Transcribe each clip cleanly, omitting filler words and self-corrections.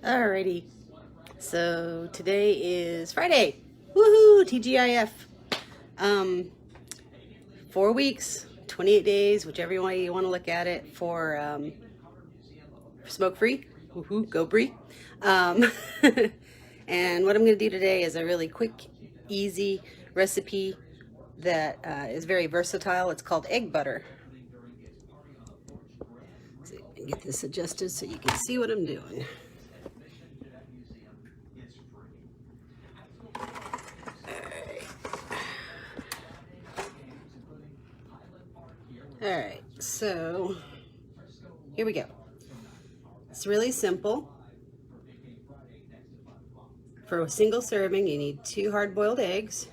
Alrighty, so today is Friday. Woohoo! TGIF. 4 weeks, 28 days, whichever way you want to look at it, for smoke-free. Woohoo! Go Brie. And what I'm going to do today is a really quick, easy recipe that is very versatile. It's called egg butter. So get this adjusted so you can see what I'm doing. Alright, so here we go. It's really simple. For a single serving, you need 2 hard-boiled eggs,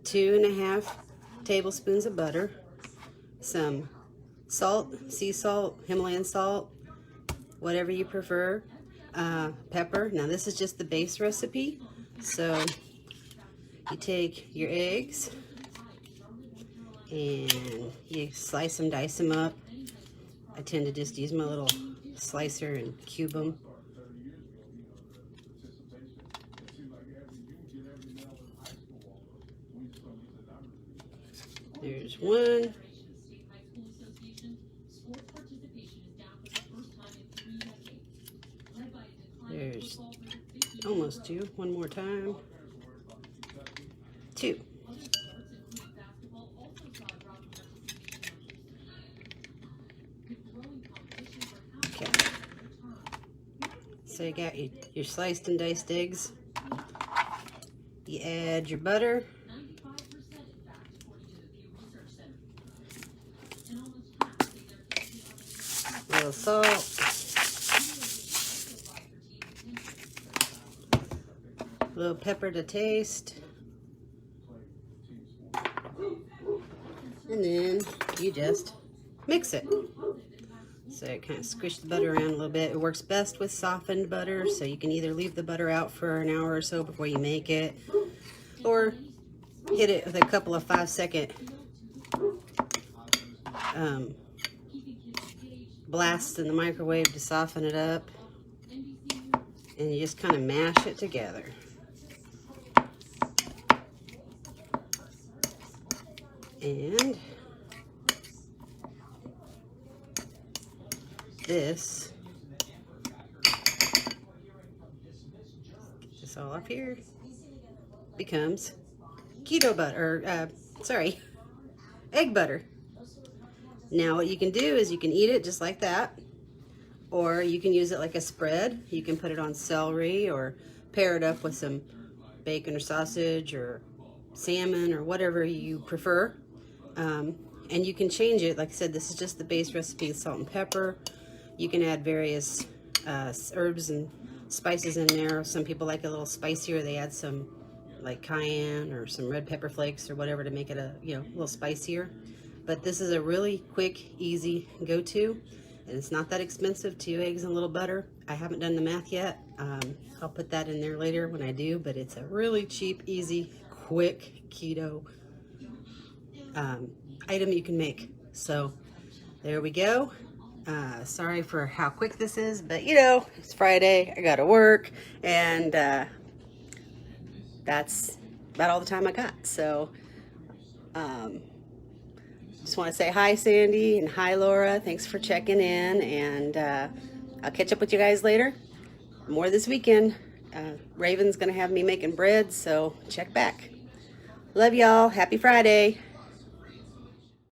2.5 tablespoons of butter, some salt, sea salt, Himalayan salt, whatever you prefer, pepper. Now this is just the base recipe, so you take your eggs and you slice them, dice them up. I tend to just use my little slicer and cube them. There's one. There's almost 2. One more time. 2. Okay. So you got your sliced and diced eggs. You add your butter. A little salt. A little pepper to taste. And then you just mix it. So kind of squish the butter around a little bit. It works best with softened butter, so you can either leave the butter out for an hour or so before you make it, or hit it with a couple of 5-second blasts in the microwave to soften it up, and you just kind of mash it together. And this, get this all up here, becomes keto butter, egg butter. Now what you can do is you can eat it just like that, or you can use it like a spread. You can put it on celery or pair it up with some bacon or sausage or salmon or whatever you prefer. And you can change it. Like I said, this is just the base recipe, salt and pepper. You can add various herbs and spices in there. Some people like a little spicier. They add some like cayenne or some red pepper flakes or whatever to make it a little spicier. But this is a really quick, easy go-to, and it's not that expensive. 2 eggs and a little butter. I haven't done the math yet. I'll put that in there later when I do, but it's a really cheap, easy, quick keto item you can make. So there we go. Sorry for how quick this is, but it's Friday, I gotta work, and that's about all the time I got. So just want to say hi, Sandy, and hi, Laura. Thanks for checking in, and I'll catch up with you guys later. More this weekend. Raven's gonna have me making bread, so check back. Love y'all. Happy Friday.